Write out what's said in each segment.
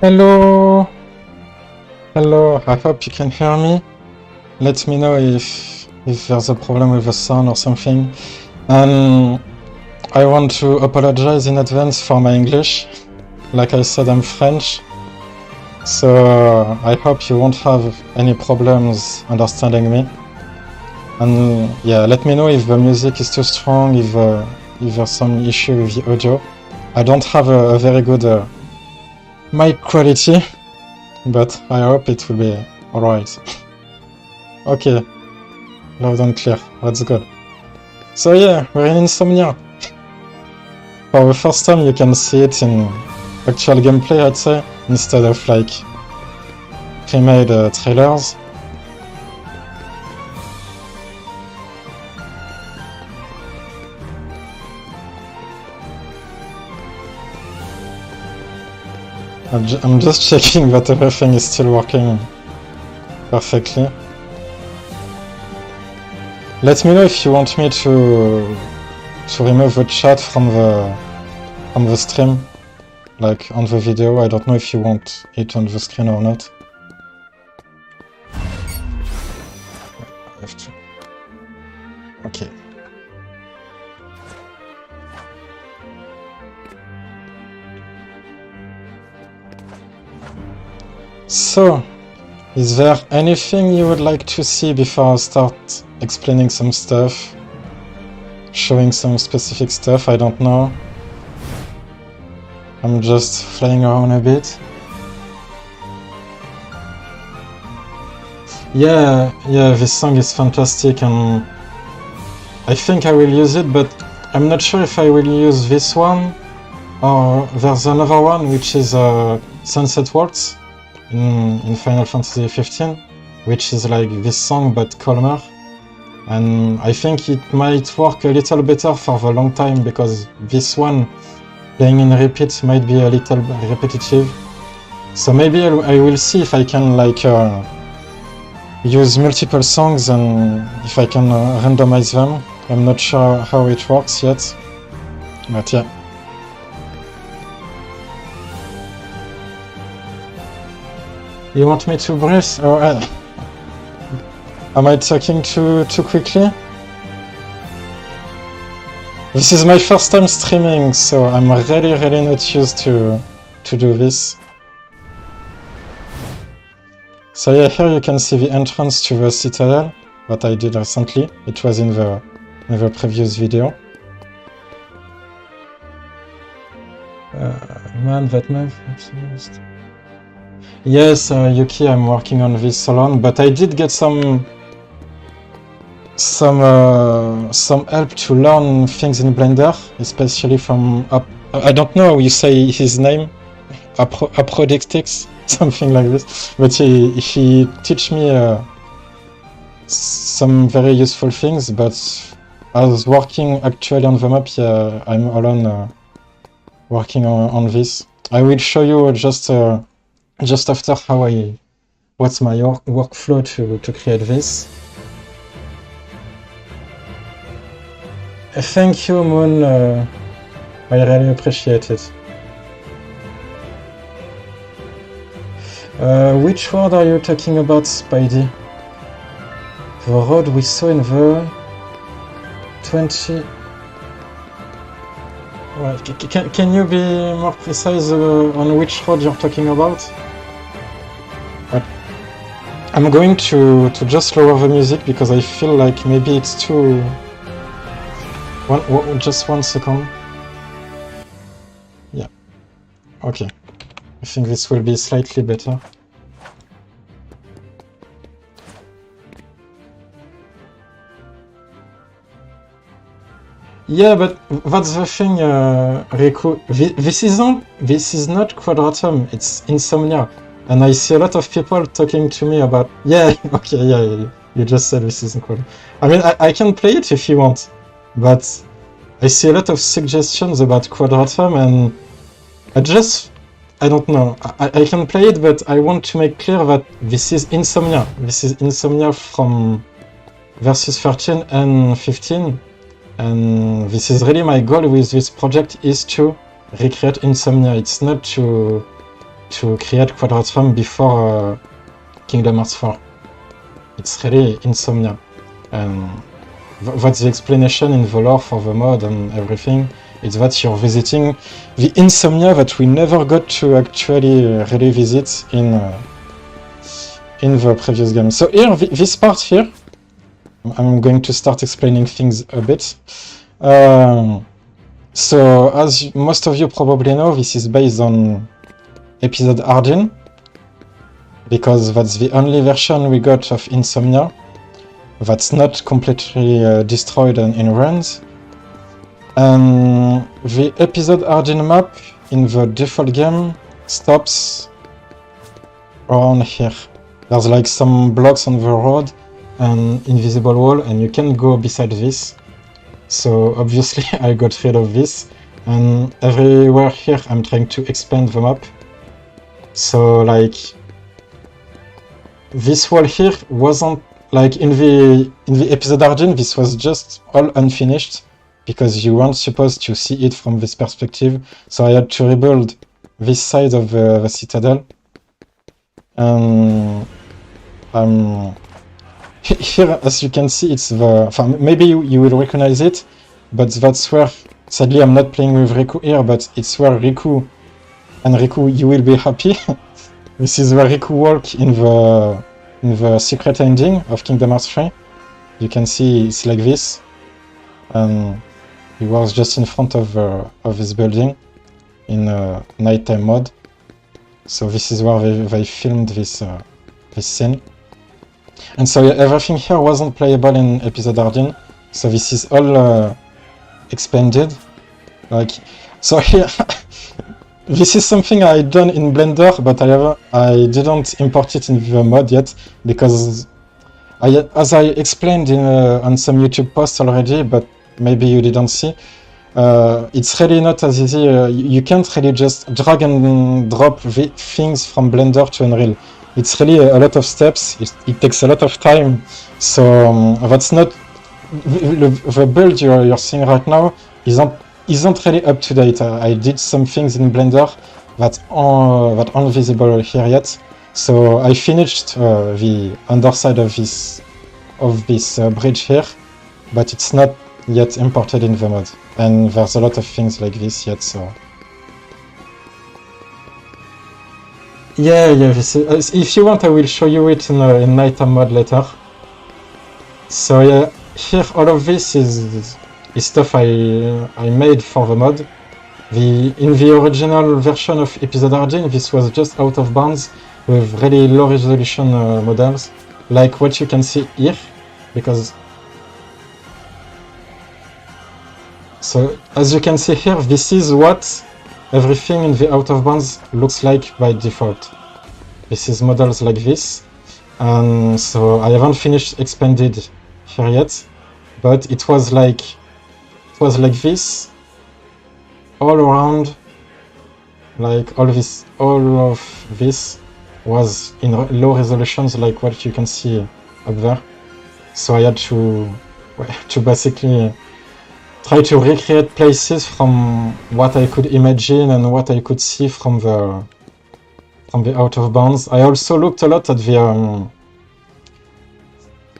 Hello! Hello, I hope you can hear me. Let me know if there's a problem with the sound or something. And I want to apologize in advance for my English. Like I said, I'm French. So I hope you won't have any problems understanding me. And yeah, let me know if the music is too strong, if there's some issue with the audio. I don't have a very good mic quality, but I hope it will be alright. Okay, loud and clear, that's good. So yeah, we're in Insomnia. For the first time you can see it in actual gameplay, I'd say, instead of like pre-made trailers. I'm just checking that everything is still working perfectly. Let me know if you want me to remove the chat from the stream, like on the video. I don't know if you want it on the screen or not. I have to. Okay. So, is there anything you would like to see before I start explaining some stuff? Showing some specific stuff, I don't know. I'm just flying around a bit. Yeah, this song is fantastic and I think I will use it, but I'm not sure if I will use this one or there's another one which is Sunset Waltz in Final Fantasy XIII, which is like this song but calmer. And I think it might work a little better for the long time because this one playing in repeat might be a little repetitive. So maybe I will see if I can like use multiple songs and if I can randomize them. I'm not sure how it works yet, but yeah. You want me to breathe? Or am I talking too quickly? This is my first time streaming, so I'm really not used to do this. So yeah, here you can see the entrance to the citadel that I did recently. It was in the previous video. Man, that map. Yes, Yuki, I'm working on this alone, but I did get some help to learn things in Blender, especially from I don't know how you say his name, Aprodictics, something like this. But he teach me some very useful things. But I was working actually on the map. Yeah, I'm alone working on this. I will show you just after what's my workflow to create this. Thank you, Moon. I really appreciate it. Which word are you talking about, Spidey? The road we saw in the 20... Well, can you be more precise on which road you're talking about? I'm going to just lower the music because I feel like maybe it's too... Just 1 second. Yeah. Okay. I think this will be slightly better. Yeah, but that's the thing, Riku. This is not Quadratum, it's Insomnia. And I see a lot of people talking to me about... Yeah, okay, yeah, you just said this isn't Quadratum. I mean, I can play it if you want, but I see a lot of suggestions about Quadratum and I don't know. I can play it, but I want to make clear that this is Insomnia. This is Insomnia from versus 13 and 15. And this is really my goal with this project, is to recreate Insomnia. It's not to to create Quadratrum before Kingdom Hearts 4. It's really Insomnia. And that's the explanation in the lore for the mod and everything. It's that you're visiting the Insomnia that we never got to actually really visit in the previous game. So here, this part here, I'm going to start explaining things a bit. So, as most of you probably know, this is based on episode Argent, because that's the only version we got of Insomnia that's not completely destroyed in runs. And the episode Argent map in the default game stops around here. There's like some blocks on the road and invisible wall, and you can go beside this. So obviously I got rid of this, and everywhere here I'm trying to expand the map. So like this wall here wasn't like in the episode Argent, this was just all unfinished because you weren't supposed to see it from this perspective. So I had to rebuild this side of the citadel. And here, as you can see, it's the... maybe you will recognize it, but that's where... Sadly, I'm not playing with Riku here, but it's where Riku... And Riku, you will be happy. This is where Riku walk in the secret ending of Kingdom Hearts 3. You can see it's like this. And he was just in front of this building in a nighttime mode. So this is where they filmed this scene. And so yeah, everything here wasn't playable in episode Argent, so this is all expanded. Like, so here, this is something I done in Blender, but I didn't import it in the mod yet, because as I explained on some YouTube posts already, but maybe you didn't see, it's really not as easy. You can't really just drag and drop things from Blender to Unreal. It's really a lot of steps, it takes a lot of time, so that's not... The build you're seeing right now isn't really up to date. I did some things in Blender that aren't visible here yet, so I finished the underside of this bridge here, but it's not yet imported in the mod, and there's a lot of things like this yet, so... Yeah, this is, if you want I will show you it in nighttime mode later. So yeah, here all of this is stuff I made for the mod. In the original version of episode Argent, this was just out of bounds with really low resolution models, like what you can see here, because... So as you can see here, this is what everything in the out of bounds looks like by default. This is models like this, and so I haven't finished expanded here yet, but it was like this all around. Like all of this was in low resolutions, like what you can see up there. So I had to basically try to recreate places from what I could imagine and what I could see from the out of bounds. I also looked a lot at the...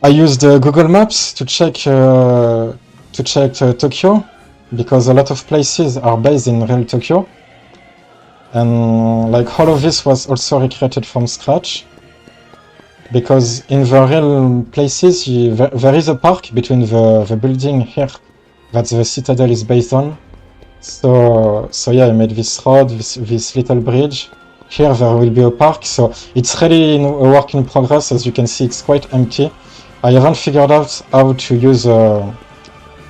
I used Google Maps to check Tokyo, because a lot of places are based in real Tokyo, and like all of this was also recreated from scratch, because in the real places there is a park between the building here that the citadel is based on. So yeah, I made this road, this little bridge. Here there will be a park, so it's really a work in progress. As you can see, it's quite empty. I haven't figured out how to use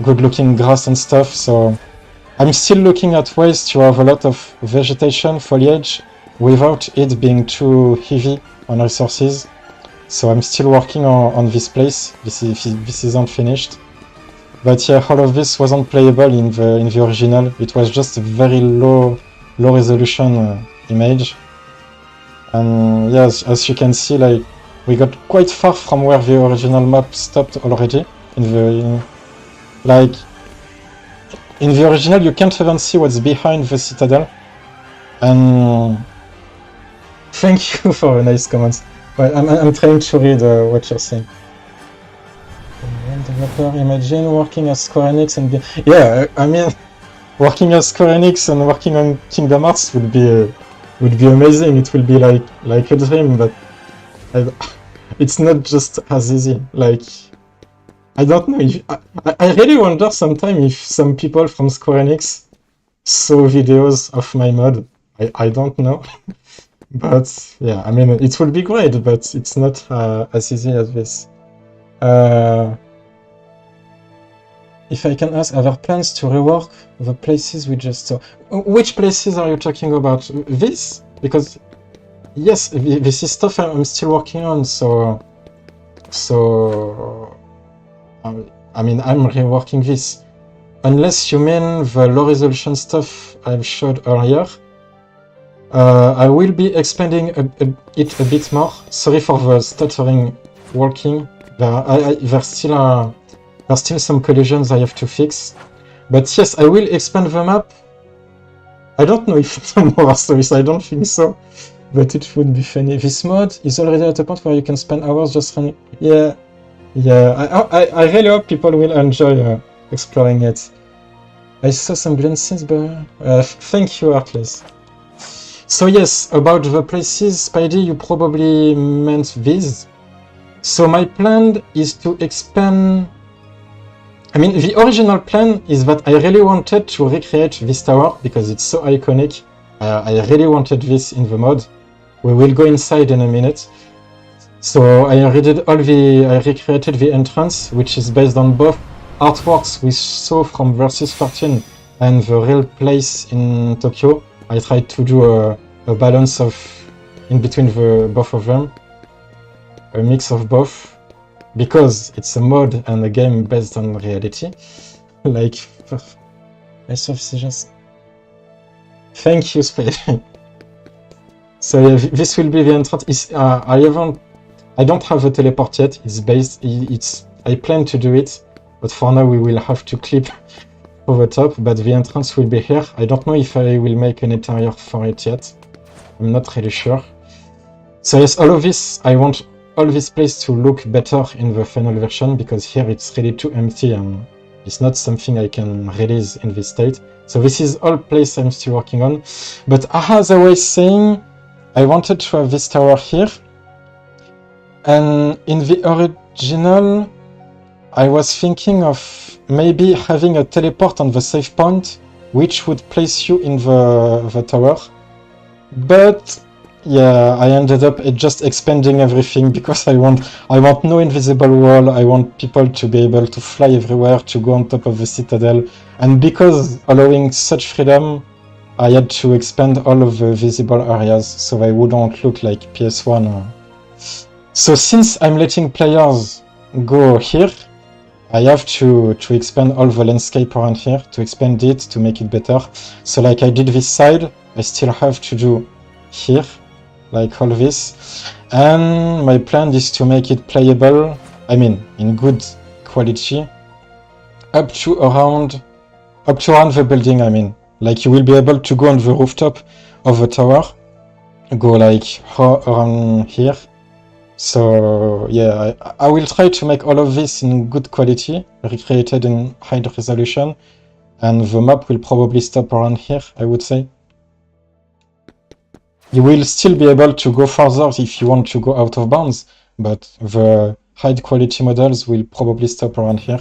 good looking grass and stuff, so I'm still looking at ways to have a lot of vegetation, foliage, without it being too heavy on resources. So I'm still working on this place. This isn't finished. But yeah, all of this wasn't playable in the original. It was just a very low resolution image. And yes, as you can see, like we got quite far from where the original map stopped already. In the original, you can't even see what's behind the citadel. And Thank you for the nice comments. Well, I'm trying to read what you're saying. Developer, imagine working at Square Enix and be... Yeah, I mean, working at Square Enix and working on Kingdom Hearts would be amazing. It will be like a dream, but it's not just as easy. Like, I don't know if I really wonder sometimes if some people from Square Enix saw videos of my mod. I don't know. But yeah, I mean, it will be great, but it's not as easy as this. If I can ask, are there plans to rework the places we just saw? Which places are you talking about? This? Because yes, this is stuff I'm still working on, so I mean, I'm reworking this. Unless you mean the low resolution stuff I've showed earlier. I will be expanding it a bit more. Sorry for the stuttering walking. There's still some collisions I have to fix. But yes, I will expand the map. I don't know if it's more stories, I don't think so. But it would be funny. This mod is already at a point where you can spend hours just running. Yeah. I really hope people will enjoy exploring it. I saw some glances, but thank you, Artless. So yes, about the places, Spidey, you probably meant these. So my plan is to expand... I mean, the original plan is that I really wanted to recreate this tower because it's so iconic. I really wanted this in the mod. We will go inside in a minute. So I recreated the entrance, which is based on both artworks we saw from Versus 13 and the real place in Tokyo. I tried to do a balance of in between both of them, a mix of both, because it's a mod and a game based on reality. Like, I saw just. Thank you, Spade. So yeah, this will be the entrance. I don't have a teleport yet. I plan to do it, but for now we will have to clip over top, but the entrance will be here. I don't know if I will make an interior for it yet. I'm not really sure. So yes, all of this, I want all this place to look better in the final version, because here it's really too empty and it's not something I can release in this state. So this is all place I'm still working on. But as I was saying, I wanted to have this tower here. And in the original, I was thinking of maybe having a teleport on the save point, which would place you in the tower. But yeah, I ended up just expanding everything because I want no invisible wall. I want people to be able to fly everywhere, to go on top of the citadel. And because allowing such freedom, I had to expand all of the visible areas so they wouldn't look like PS1. So since I'm letting players go here, I have to expand all the landscape around here, to expand it, to make it better. So like I did this side, I still have to do here, like all this. And my plan is to make it playable, I mean, in good quality, up to around the building, I mean. Like you will be able to go on the rooftop of the tower, go like around here. So yeah, I will try to make all of this in good quality, recreated in high resolution, and the map will probably stop around here, I would say. You will still be able to go further if you want to go out of bounds, but the high quality models will probably stop around here.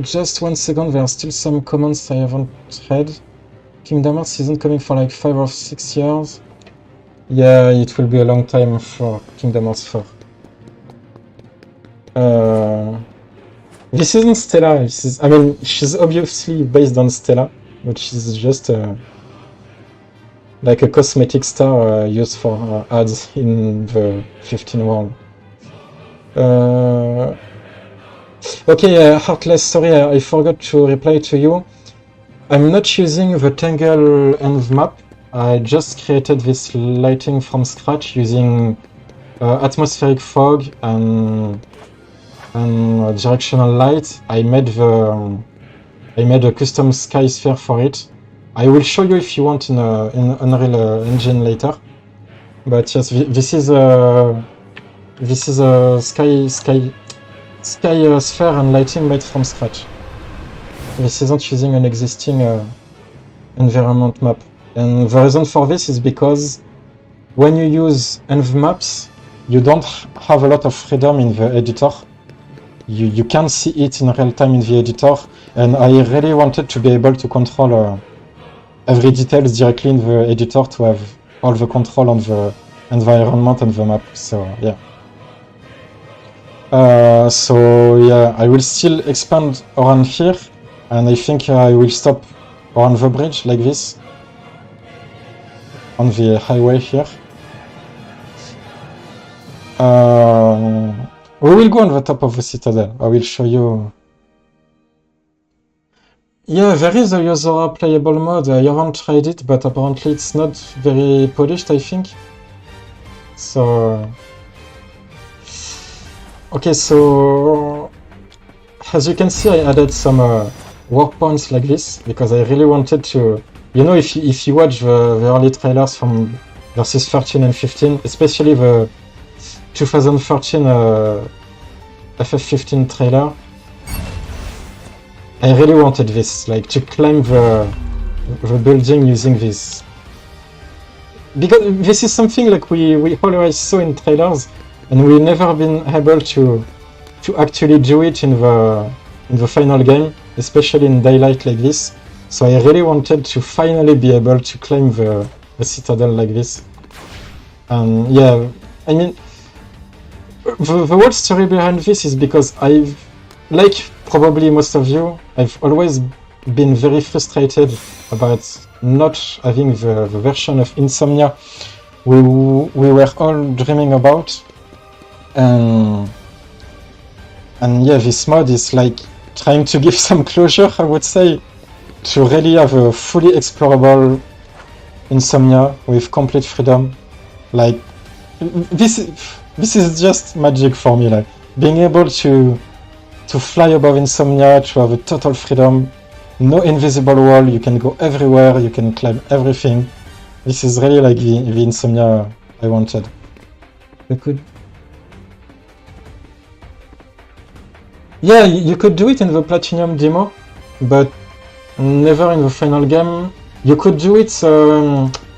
Just 1 second, there are still some comments I haven't read. Kingdom Hearts isn't coming for like 5 or 6 years. Yeah, it will be a long time for Kingdom Hearts 4. This isn't Stella. I mean, she's obviously based on Stella, but she's just like a cosmetic star used for ads in the 15 world. Okay, Heartless, sorry, I forgot to reply to you. I'm not using the Tangle Env map. I just created this lighting from scratch using atmospheric fog and directional light. I made a custom sky sphere for it, I will show you if you want in Unreal Engine later. But yes, this is a sky sphere and lighting made from scratch. This isn't using an existing environment map. And the reason for this is because when you use env maps, you don't have a lot of freedom in the editor. You can't see it in real time in the editor, and I really wanted to be able to control every details directly in the editor to have all the control on the environment and the map. So yeah. So yeah, I will still expand around here, and I think I will stop around the bridge like this, on the highway here. We will go on the top of the citadel. I will show you. Yeah, there is a Yozora playable mode. I haven't tried it, but apparently it's not very polished, I think. So... Okay, so... As you can see, I added some work points like this, because I really wanted to... You know, if you watch the early trailers from versus 13 and 15, especially the 2013 FF15 trailer, I really wanted this, like to climb the building using this. Because this is something like we always saw in trailers, and we've never been able to actually do it in the final game, especially in daylight like this. So I really wanted to finally be able to climb the citadel like this. And yeah, I mean, the whole story behind this is because I've, like probably most of you, I've always been very frustrated about not having the version of Insomnia we were all dreaming about. And yeah, this mod is like trying to give some closure, I would say, to really have a fully explorable Insomnia with complete freedom. Like, this is just magic for me, like being able to fly above Insomnia, to have a total freedom, no invisible wall, you can go everywhere, you can climb everything. This is really like the Insomnia I wanted. We could... Yeah, you could do it in the Platinum demo, but never in the final game. You could do it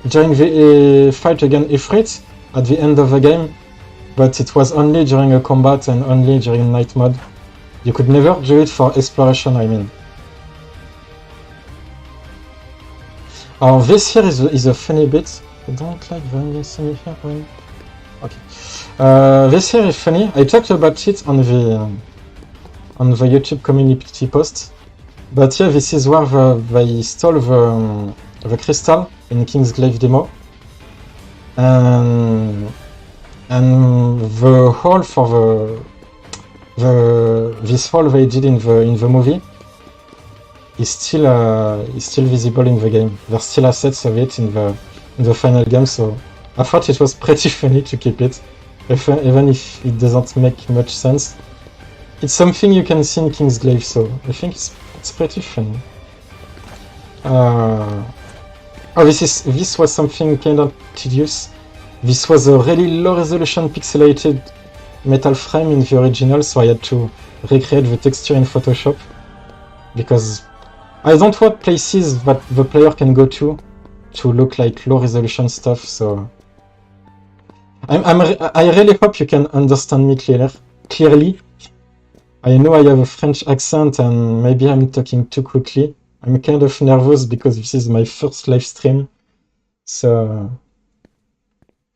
during the fight against Ifrit at the end of the game, but it was only during a combat and only during night mode. You could never do it for exploration, I mean. This here is a funny bit. I don't like the Insomnia here. When... Okay. This here is funny. I talked about it on the YouTube community post. But yeah, this is where they stole the crystal in Kingsglaive demo. And the hole for this hole they did in the movie is still visible in the game. There's still assets of it in the final game, so I thought it was pretty funny to keep it, even if it doesn't make much sense. It's something you can see in Kingsglaive, so I think it's pretty funny. This was something kind of tedious. This was a really low resolution pixelated metal frame in the original, so I had to recreate the texture in Photoshop, because I don't want places that the player can go to look like low resolution stuff. So I really hope you can understand me clearly. I know I have a French accent and maybe I'm talking too quickly. I'm kind of nervous because this is my first live stream. So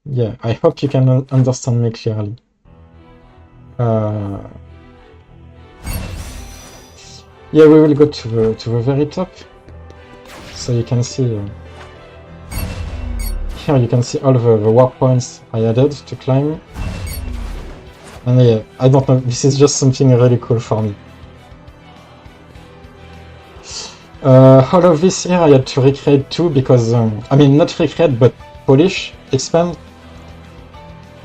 yeah, I hope you can understand me clearly. Yeah, we will go to the very top, so you can see here. You can see all the warp points I added to climb, and yeah, I don't know. This is just something really cool for me. All of this here I had to recreate too, because I mean not recreate but polish, expand,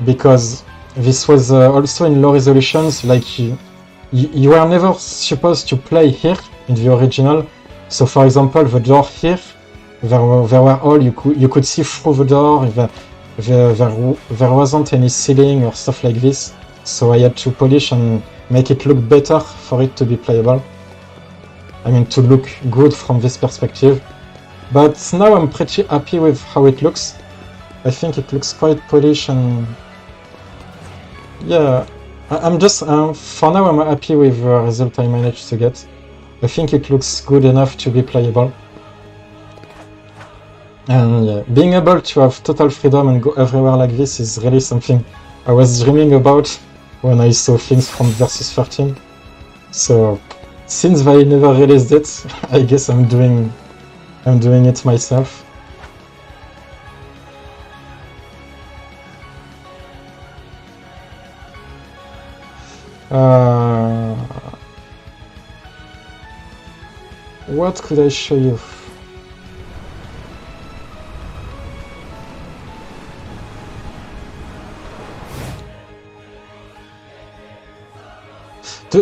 because this was also in low resolutions. Like you were never supposed to play here in the original. So for example, the door here There were all you could see through the door. There wasn't any ceiling or stuff like this, so I had to polish and make it look better for it to be playable. I mean, to look good from this perspective. But now I'm pretty happy with how it looks. I think it looks quite polished and... yeah, I'm just... for now I'm happy with the result I managed to get. I think it looks good enough to be playable. And yeah, being able to have total freedom and go everywhere like this is really something I was dreaming about when I saw things from Versus 13. So, since they never released it, I guess I'm doing it myself. What could I show you?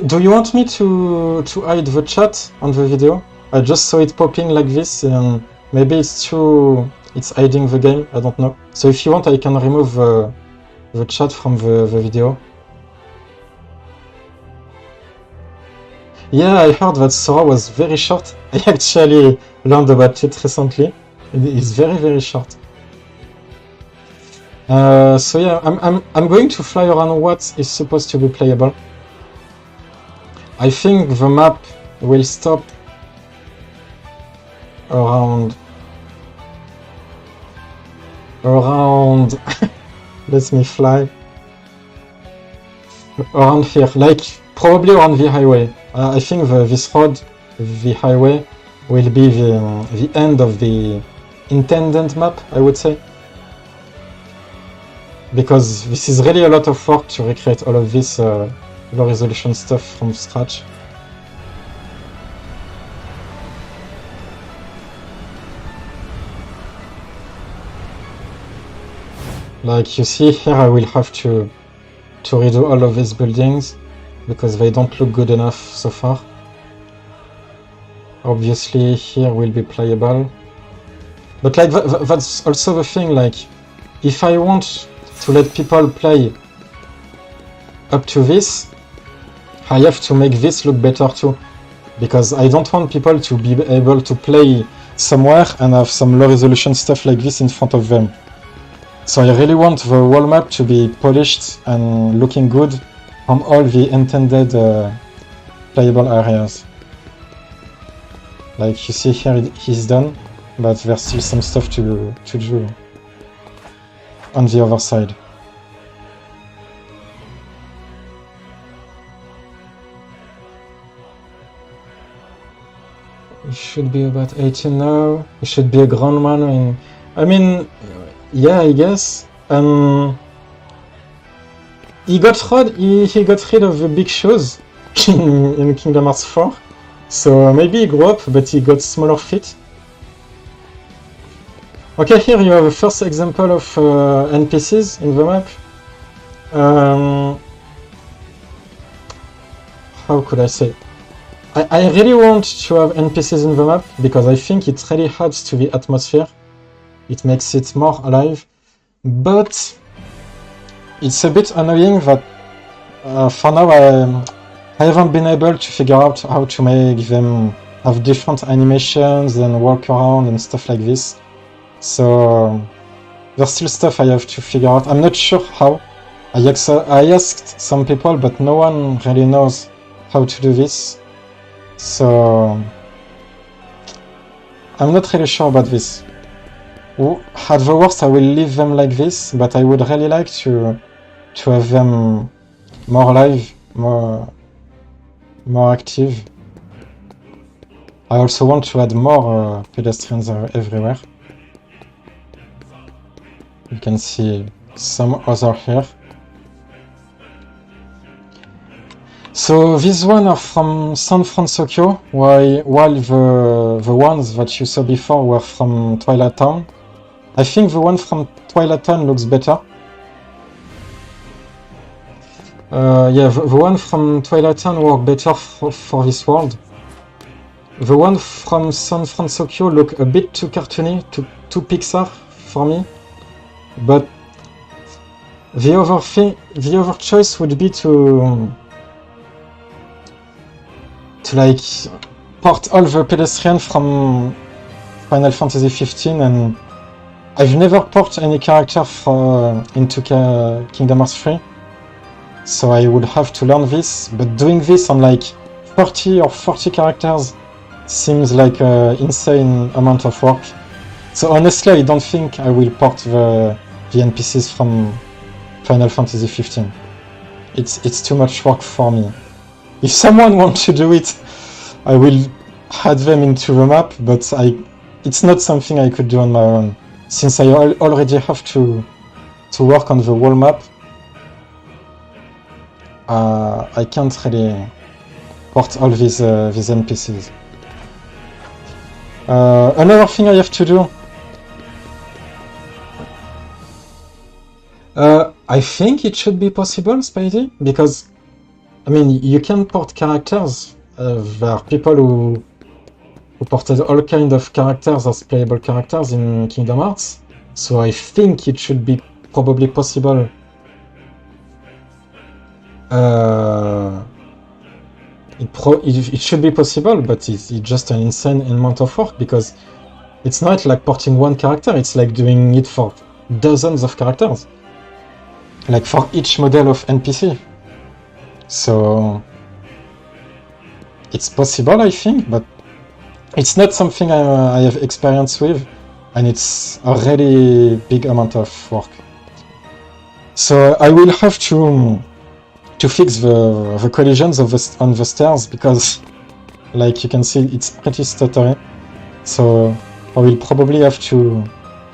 Do you want me to hide the chat on the video? I just saw it popping like this, and maybe it's hiding the game, I don't know. So if you want, I can remove the chat from the video. Yeah, I heard that Sora was very short. I actually learned about it recently. It is very, very short. So yeah, I'm going to fly around what is supposed to be playable. I think the map will stop around let me fly around here, like probably around the highway. I think this road, the highway, will be the end of the intended map, I would say, because this is really a lot of work to recreate all of this low resolution stuff from scratch. Like you see here, I will have to redo all of these buildings because they don't look good enough so far. Obviously here will be playable, but like that's also the thing, like if I want to let people play up to this, I have to make this look better too, because I don't want people to be able to play somewhere and have some low resolution stuff like this in front of them. So I really want the whole map to be polished and looking good on all the intended playable areas. Like you see here, he's done, but there's still some stuff to do on the other side. It should be about 18 now. It should be a ground man. I mean, yeah, I guess. He got rid of the big shoes in Kingdom Hearts 4. So maybe he grew up, but he got smaller feet. Okay, here you have a first example of NPCs in the map. How could I say? I really want to have NPCs in the map because I think it really adds to the atmosphere. It makes it more alive. But it's a bit annoying that for now I haven't been able to figure out how to make them have different animations and walk around and stuff like this. So there's still stuff I have to figure out. I'm not sure how. I asked some people, but no one really knows how to do this. So I'm not really sure about this. At the worst, I will leave them like this, but I would really like to have them more live, more active. I also want to add more pedestrians everywhere. You can see some other here. So these ones are from San Francisco, while the ones that you saw before were from Twilight Town. I think the one from Twilight Town looks better. Yeah, the one from Twilight Town worked better for this world. The one from San Francisco look a bit too cartoony, too Pixar for me. But the other choice would be to like port all the pedestrian from Final Fantasy XV, and I've never ported any character into Kingdom Hearts 3, so I would have to learn this, but doing this on like 30 or 40 characters seems like an insane amount of work. So honestly, I don't think I will port the NPCs from Final Fantasy XV. It's too much work for me. If someone wants to do it, I will add them into the map, but it's not something I could do on my own. Since I already have to work on the whole map, I can't really port all these NPCs. Another thing I have to do, I think it should be possible, Spidey, because I mean you can port characters. There are people who ported all kind of characters as playable characters in Kingdom Hearts, so I think it should be probably possible. It should be possible, but it's just an insane amount of work, because it's not like porting one character, it's like doing it for dozens of characters, like for each model of NPC. So it's possible, I think, but it's not something I have experience with, and it's a really big amount of work. So I will have to fix the collisions on the stairs, because like you can see it's pretty stuttery. So I will probably have to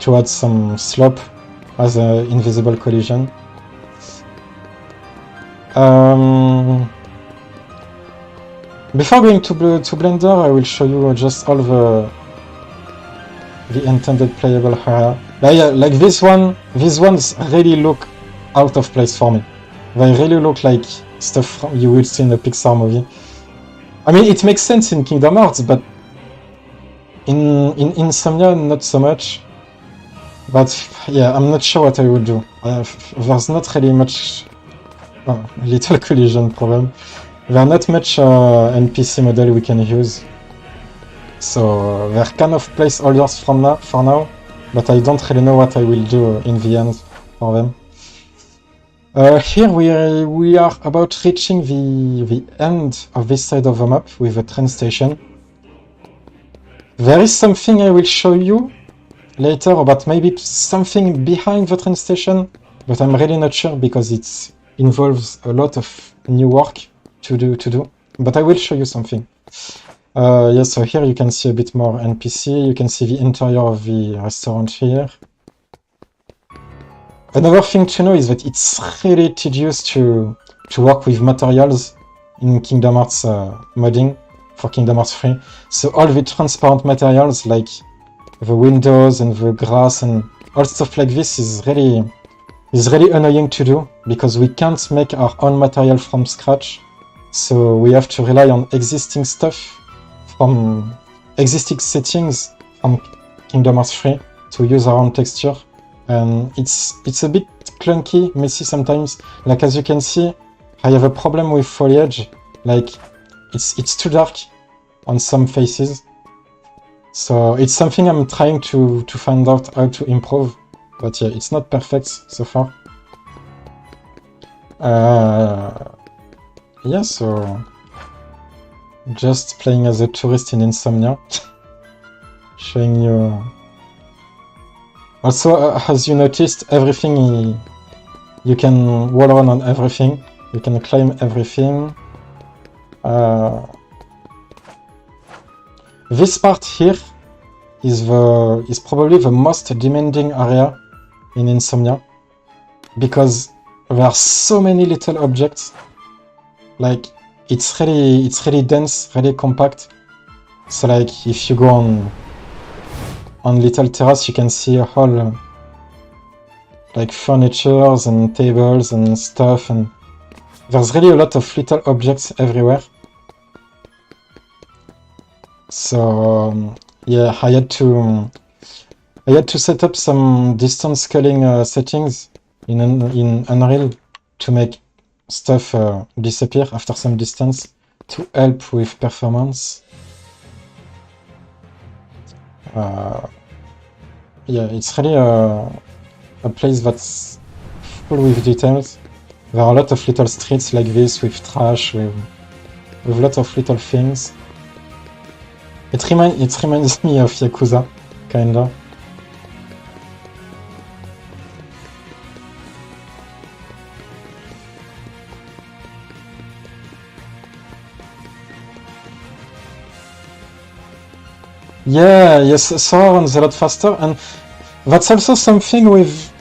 add some slope as an invisible collision. Before going to Blender, I will show you just all the intended playable area. But yeah, like these ones really look out of place for me. They really look like stuff you would see in a Pixar movie. I mean, it makes sense in Kingdom Hearts, but in Insomnia, not so much. But yeah, I'm not sure what I would do. There's not really much... Oh, little collision problem. There are not much NPC model we can use. So they're kind of placeholders for now, but I don't really know what I will do in the end for them. Here we are about reaching the end of this side of the map with the train station. There is something I will show you later about maybe something behind the train station, but I'm really not sure because it involves a lot of new work to do. But I will show you something. Yes, so here you can see a bit more NPC. You can see the interior of the restaurant here. Another thing to know is that it's really tedious to work with materials in Kingdom Hearts modding for Kingdom Hearts 3. So all the transparent materials like the windows and the grass and all stuff like this is really annoying to do, because we can't make our own material from scratch. So we have to rely on existing stuff from existing settings from Kingdom Hearts 3 to use our own texture. And it's a bit clunky, messy sometimes. Like as you can see, I have a problem with foliage. Like it's too dark on some faces. So it's something I'm trying to find out how to improve. But yeah, it's not perfect so far. Yeah, so just playing as a tourist in Insomnia, showing you. Also, as you noticed, everything you can wall run on everything. You can climb everything. This part here is probably the most demanding area in Insomnia, because there are so many little objects. Like it's really dense, really compact. So like if you go on little terrace, you can see a whole like furnitures and tables and stuff, and there's really a lot of little objects everywhere. So yeah, I had to set up some distance scaling settings in Unreal to make stuff disappear after some distance to help with performance. Yeah, it's really a place that's full with details. There are a lot of little streets like this with trash, with a lot of little things. It reminds me of Yakuza, kinda. Yeah, yes, Sora runs a lot faster, and that's also something with,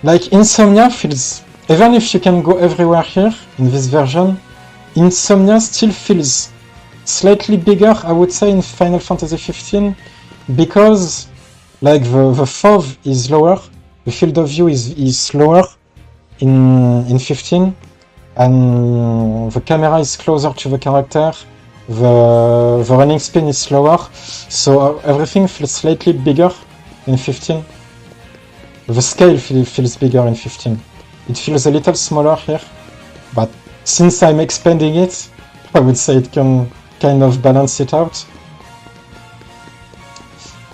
like, Insomnia feels, even if you can go everywhere here in this version, Insomnia still feels slightly bigger, I would say, in Final Fantasy XV, because, like, the FOV is lower, the field of view is lower in 15, and the camera is closer to the character. The running speed is slower, so everything feels slightly bigger in 15. The scale feels bigger in 15. It feels a little smaller here, but since I'm expanding it, I would say it can kind of balance it out.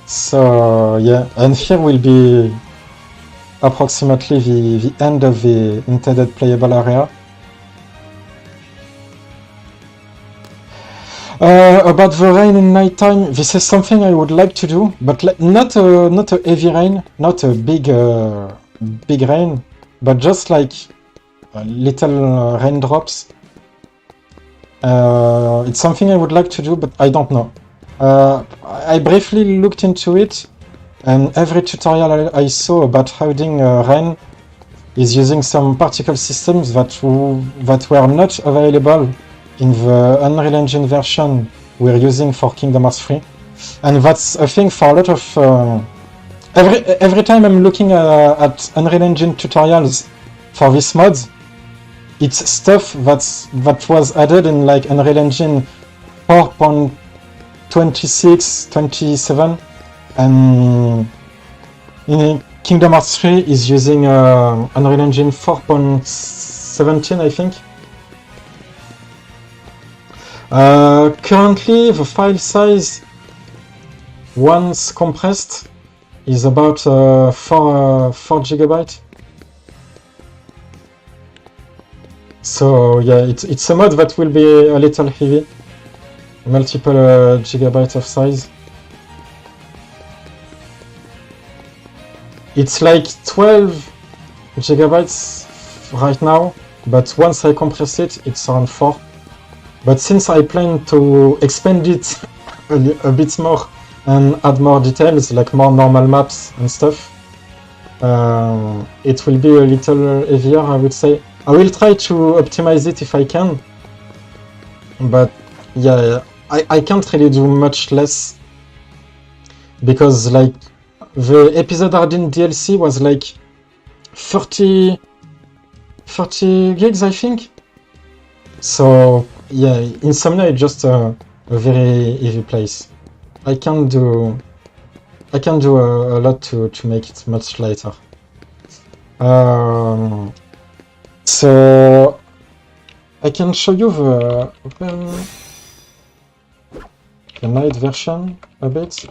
So yeah, and here will be approximately the end of the intended playable area. About the rain in nighttime, this is something I would like to do, but not a heavy rain, not a big rain, but just like little raindrops. It's something I would like to do, but I don't know. I briefly looked into it, and every tutorial I saw about hiding rain is using some particle systems that were not available in the Unreal Engine version we're using for Kingdom Hearts 3. And that's a thing for a lot of... every time I'm looking at Unreal Engine tutorials for this mod, it's stuff that was added in like Unreal Engine 4.26, 27, and in Kingdom Hearts 3 is using Unreal Engine 4.17, I think. Currently, the file size, once compressed, is about 4 GB. So yeah, it's a mod that will be a little heavy, multiple gigabytes of size. It's like 12 gigabytes right now, but once I compress it, it's around 4. But since I plan to expand it a bit more and add more details, like more normal maps and stuff, it will be a little heavier, I would say. I will try to optimize it if I can, but yeah, I can't really do much less, because like the episode Ardyn DLC was like 30 gigs, I think. So yeah, Insomnia is just a very heavy place. I can do a lot to make it much lighter. So I can show you the night version a bit.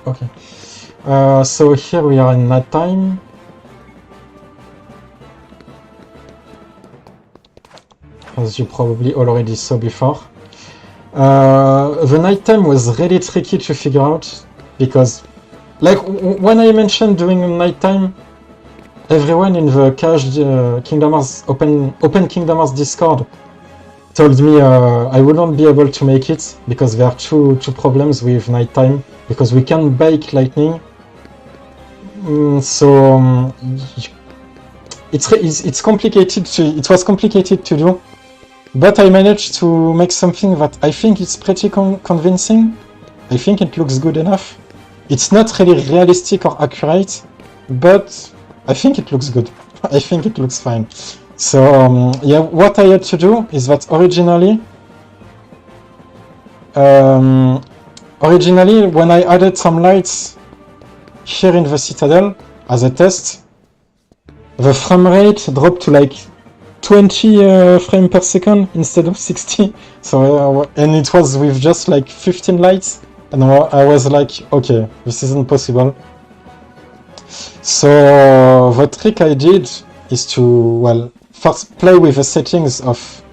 Okay. So here we are in nighttime. As you probably already saw before. The nighttime was really tricky to figure out, because like when I mentioned doing nighttime, everyone in the cached Kingdom Hearts open Kingdom Hearts Discord told me I wouldn't be able to make it because there are two problems with nighttime, because we can bake lightning. It's complicated. It was complicated to do, But I managed to make something that I think is pretty convincing. I think it looks good enough. It's not really realistic or accurate, but I think it looks good. I think it looks fine. So yeah, what I had to do is that originally when I added some lights here in the Citadel as a test, the frame rate dropped to like 20 frames per second instead of 60. So and it was with just like 15 lights, and I was like, okay, this isn't possible. So the trick I did is to, well, first play with the settings of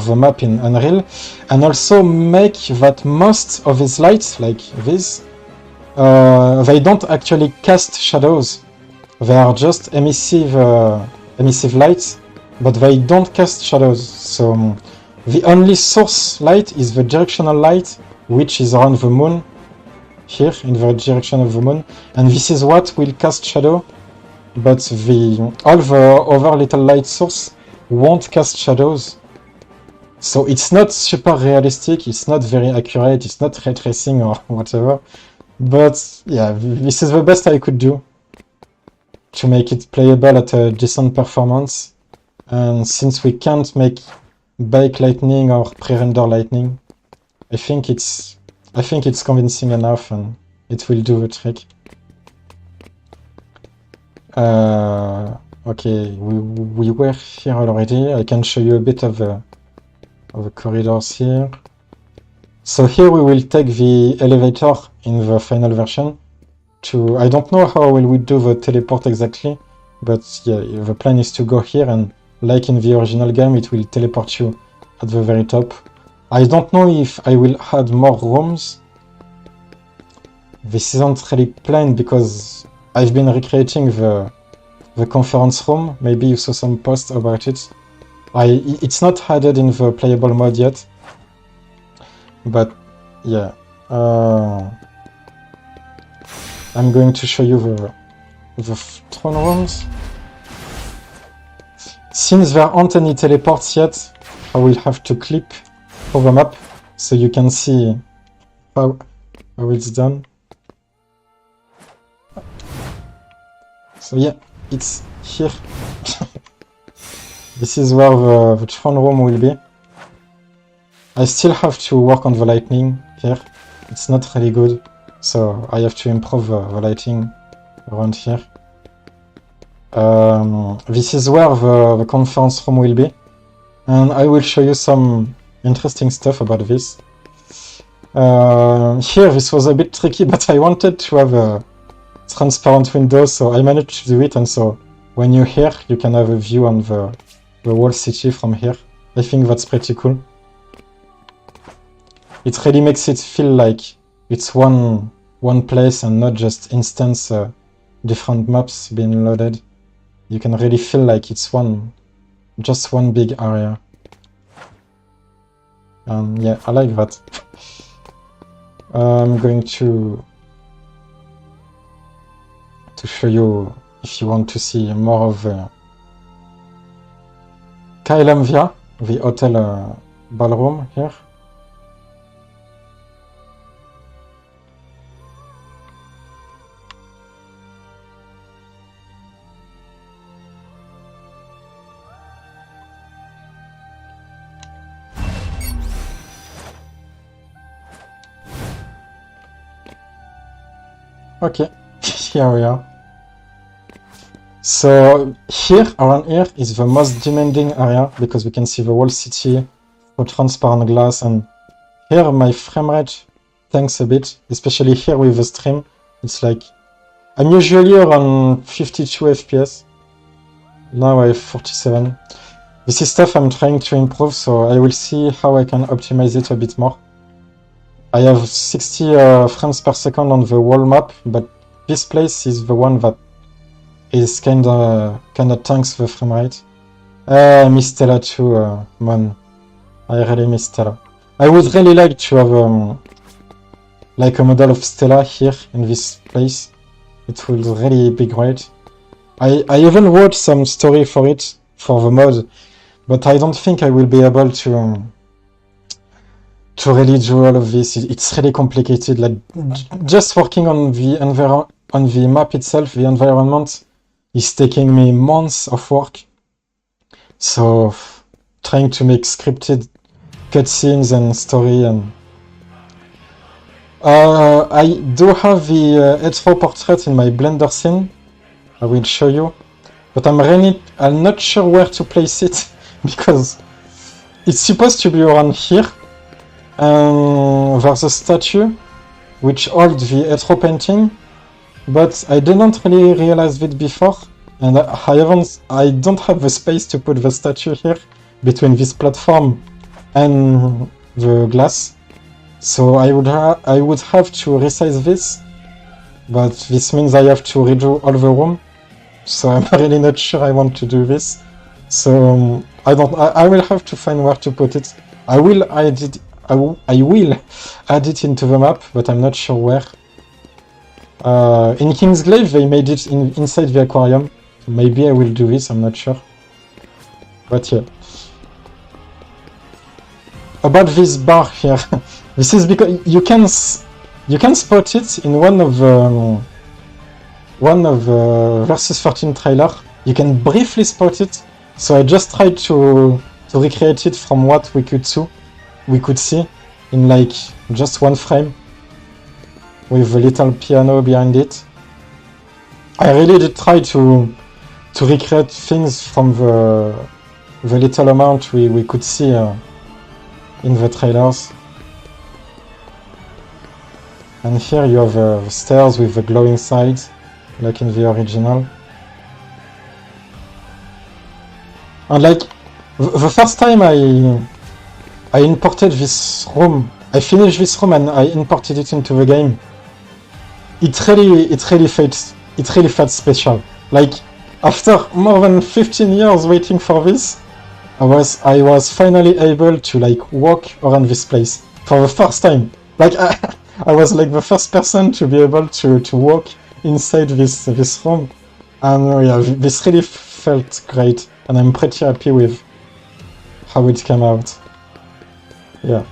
the map in Unreal, and also make that most of these lights, like this, they don't actually cast shadows. They are just emissive lights, but they don't cast shadows. So the only source light is the directional light, which is around the moon, here in the direction of the moon, and this is what will cast shadow. But all the other little light source won't cast shadows. So it's not super realistic, it's not very accurate, it's not ray tracing or whatever. But yeah, this is the best I could do to make it playable at a decent performance. And since we can't make bake lightning or pre-render lightning, I think it's convincing enough and it will do the trick. Okay, we were here already. I can show you a bit of the corridors here. So here we will take the elevator in the final version to, I don't know how will we do the teleport exactly, but yeah, the plan is to go here and like in the original game, it will teleport you at the very top. I don't know if I will add more rooms. This isn't really planned because I've been recreating the conference room. Maybe you saw some posts about it. It's not added in the playable mode yet, but yeah, I'm going to show you the throne rooms. Since there aren't any teleports yet, I will have to clip over the map so you can see how it's done. So yeah, it's here. This is where the throne room will be. I still have to work on the lighting here. It's not really good, so I have to improve the lighting around here. This is where the conference room will be, and I will show you some interesting stuff about this. Here, this was a bit tricky, but I wanted to have a transparent window, so I managed to do it, and so when you're here, you can have a view on the whole city from here. I think that's pretty cool. It really makes it feel like it's one place and not just instance different maps being loaded. You can really feel like it's just one big area. Yeah, I like that. I'm going to show you, if you want to see more of Kailamvia, the hotel ballroom here. Okay, here we are. So here, around here, is the most demanding area because we can see the whole city through transparent glass, and here my frame rate tanks a bit, especially here with the stream. It's like, I'm usually around 52 FPS, now I have 47. This is stuff I'm trying to improve, so I will see how I can optimize it a bit more. I have 60 frames per second on the whole map, but this place is the one that is kinda tanks the frame rate. I miss Stella too, man. I really miss Stella. I would really like to have like a model of Stella here in this place. It would really be great. I even wrote some story for it for the mod, but I don't think I will be able to really do all of this. It's really complicated. Like just working on the map itself, the environment is taking me months of work. So trying to make scripted cutscenes and story, and I do have the Hetero portrait in my Blender scene. I will show you, but I'm not sure where to place it because it's supposed to be around here. There's a statue which holds the Hetero painting, but I didn't really realize it before, and I don't have the space to put the statue here between this platform and the glass. So I would have to resize this, but this means I have to redo all the room. So I'm really not sure I want to do this. So I will have to find where to put it. I will add it into the map, but I'm not sure where. In Kingsglaive they made it inside the aquarium. Maybe I will do this, I'm not sure. But yeah. About this bar here, this is because you can spot it in one of the Versus 13 trailer. You can briefly spot it. So I just tried to recreate it from what we could see in like just one frame with a little piano behind it. I really did try to recreate things from the little amount we could see in the trailers. And here you have stairs with the glowing sides, like in the original. And like the first time I imported this room, I finished this room and I imported it into the game. It really felt special. Like after more than 15 years waiting for this, I was finally able to like walk around this place for the first time. Like I was like the first person to be able to walk inside this room, and yeah, this really felt great, and I'm pretty happy with how it came out. Yeah.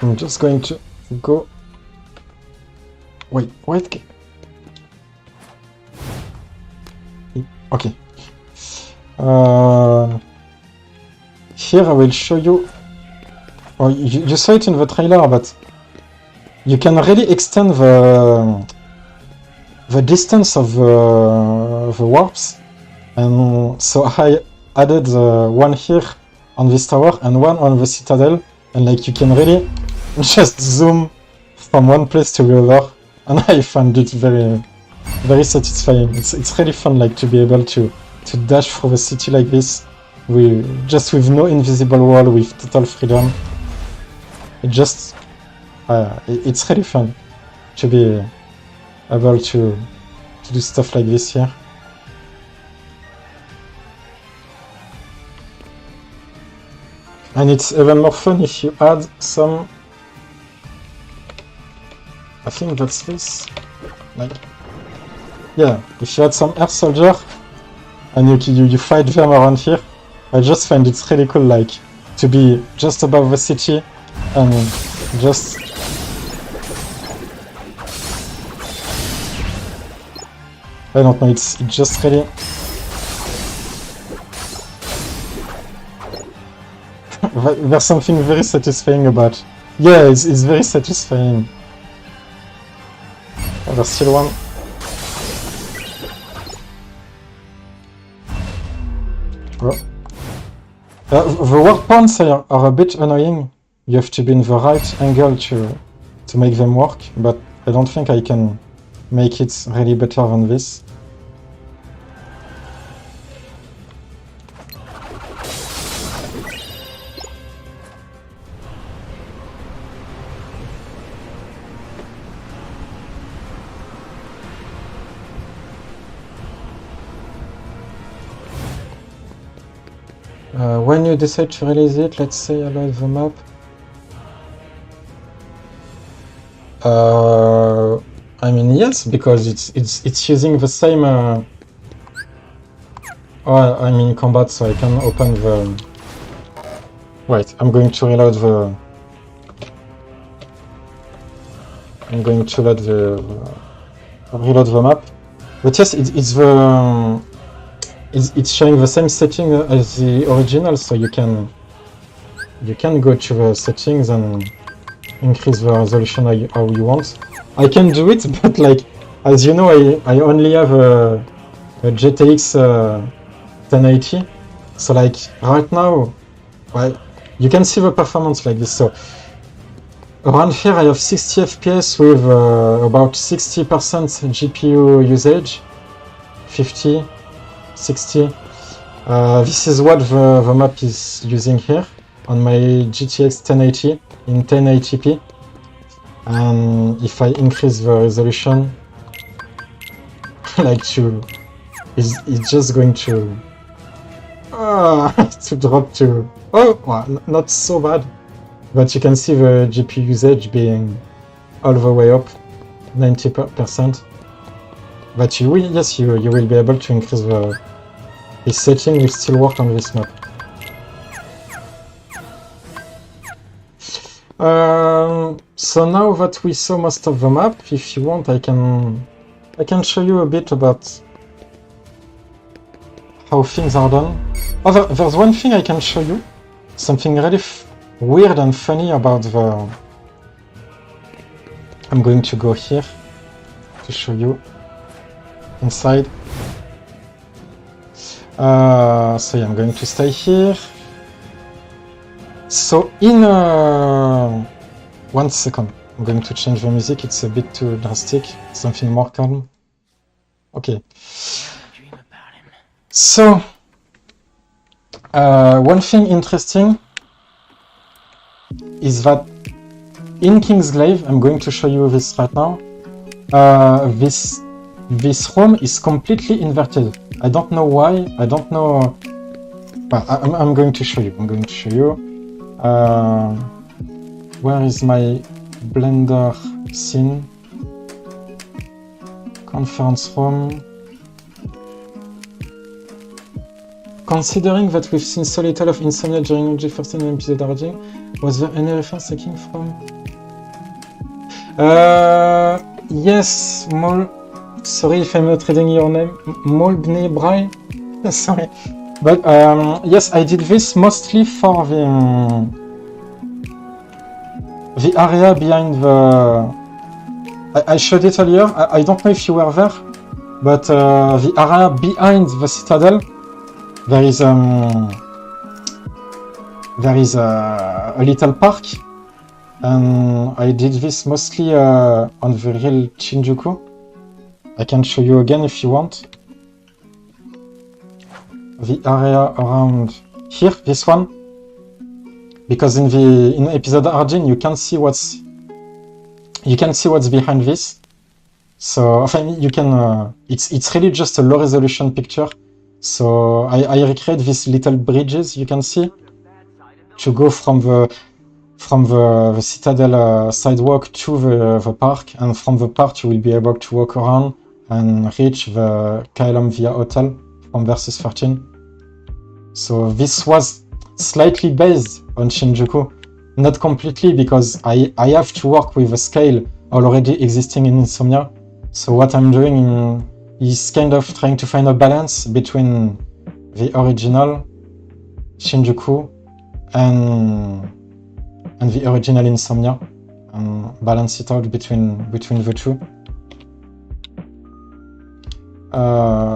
I'm just going to go. Wait. Okay. Here I will show you. Oh, you saw it in the trailer, but you can really extend the distance of the warps, and so I added one here on this tower and one on the citadel, and like you can really just zoom from one place to the other, and I found it very, very satisfying. It's really fun, like to be able to dash through the city like this, with no invisible wall, with total freedom. It's really fun to be able to do stuff like this here. And it's even more fun if you add some, I think that's this, like, yeah, if you add some air soldier and you fight them around here. I just find it really cool, like, to be just above the city and just... I don't know, it's just really... There's something very satisfying about... Yeah, it's very satisfying. Oh, there's still one. Oh. The warp points are a bit annoying. You have to be in the right angle to make them work, but I don't think I can make it really better than this. When you decide to release it, let's say about the map. I mean, yes, because it's using the same. Oh, I'm in combat, so I can open the. Wait, I'm going to reload the. I'm going to reload the map. But yes, it's the. It's showing the same setting as the original, so you can go to the settings and increase the resolution how you want. I can do it, but like, as you know, I only have a GTX 1080, so like right now, well, you can see the performance like this. So around here I have 60 FPS with about 60% GPU usage, 50, 60. This is what the map is using here on my GTX 1080 in 1080p. And if I increase the resolution, like it's just going to to drop to well, not so bad, but you can see the GPU usage being all the way up 90%. But you will be able to increase this setting will still work on this map. So now that we saw most of the map, if you want, I can show you a bit about how things are done. Oh, there's one thing I can show you. Something really weird and funny about the... I'm going to go here to show you inside. So yeah, I'm going to stay here. So in 1 second, I'm going to change the music. It's a bit too drastic. Something more calm. Okay. So one thing interesting is that in Kingsglaive, I'm going to show you this right now. This room is completely inverted. I don't know why. I don't know. But I'm going to show you. Where is my Blender scene? Conference room. Considering that we've seen so little of Insomnia during the first episode origin, was there any reference taken from? Yes, sorry if I'm not reading your name. Molbney Bry? Sorry. But yes, I did this mostly for the area behind the... I showed it earlier. I don't know if you were there, but the area behind the citadel, there is a little park, and I did this mostly on the real Shinjuku. I can show you again if you want. The area around here, this one, because in episode origin you can see what's behind this. So you can it's really just a low resolution picture. So I recreate these little bridges you can see to go from the citadel sidewalk to the park, and from the park you will be able to walk around and reach the KLM Via Hotel from Versus 13. So this was slightly based on Shinjuku, not completely, because I have to work with a scale already existing in Insomnia. So what I'm doing is kind of trying to find a balance between the original Shinjuku and the original Insomnia, and balance it out between the two.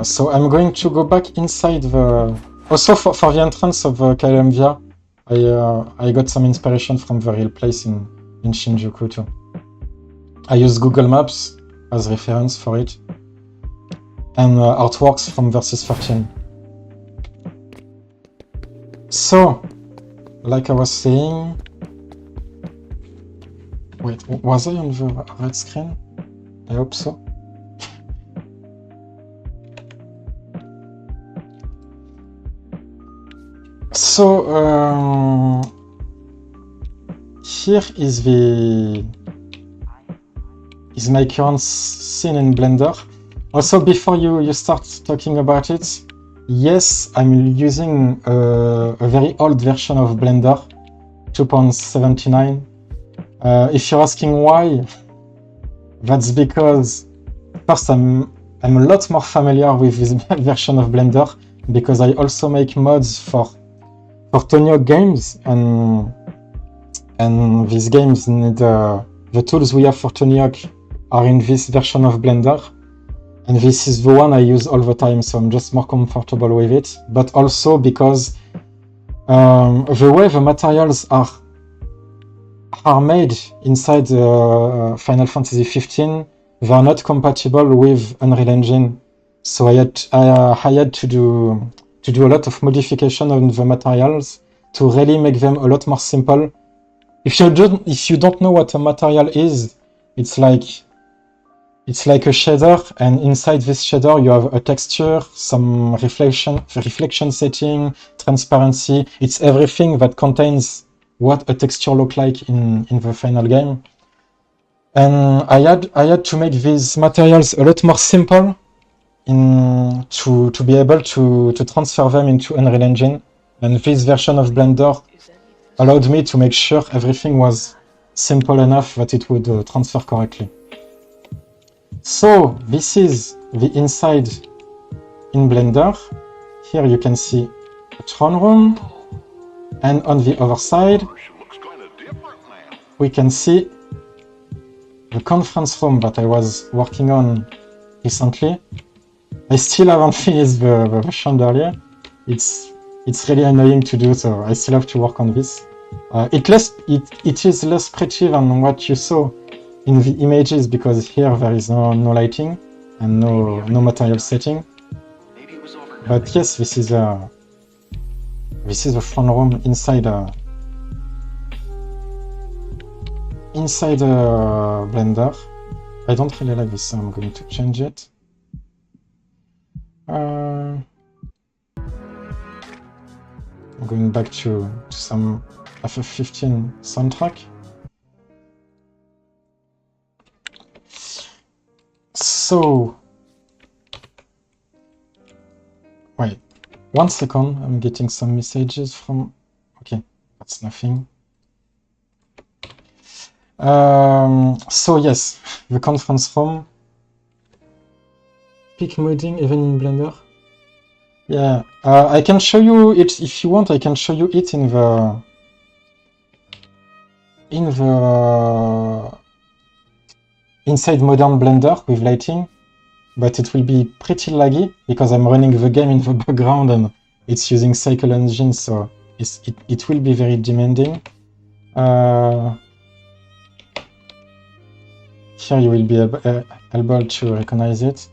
So I'm going to go back inside the... Also for the entrance of the KLM Via, I got some inspiration from the real place in Shinjuku too. I use Google Maps as reference for it, and artworks from Versus 13. So, like I was saying... Wait, was I on the red screen? I hope so. So, here is the is my current scene in Blender. Also, before you start talking about it, yes, I'm using a very old version of Blender, 2.79. If you're asking why, that's because first I'm a lot more familiar with this version of Blender because I also make mods for Tony Hawk games, and these games need the tools we have for Tony Hawk are in this version of Blender, and this is the one I use all the time, so I'm just more comfortable with it. But also because the way the materials are made inside Final Fantasy XV, they are not compatible with Unreal Engine. So I had to do a lot of modification on the materials to really make them a lot more simple. If you don't know what a material is, it's like a shader, and inside this shader you have a texture, some reflection setting, transparency. It's everything that contains what a texture looks like in the final game. And I had to make these materials a lot more simple to be able to transfer them into Unreal Engine. And this version of Blender allowed me to make sure everything was simple enough that it would transfer correctly. So this is the inside in Blender. Here you can see a throne room, and on the other side we can see the conference room that I was working on recently. I still haven't finished the chandelier. It's really annoying to do, so I still have to work on this. It is less pretty than what you saw in the images because here there is no lighting and no material setting. But yes, this is a front room inside Blender. I don't really like this, so I'm going to change it. I'm going back to some FF15 soundtrack. So, wait, 1 second, I'm getting some messages from, okay, that's nothing. So yes, the conference room. Peak modding even in Blender? Yeah, I can show you it if you want. I can show you it in the inside modern Blender with lighting, but it will be pretty laggy because I'm running the game in the background and it's using Cycle Engine, so it will be very demanding. Here you will be able to recognize it.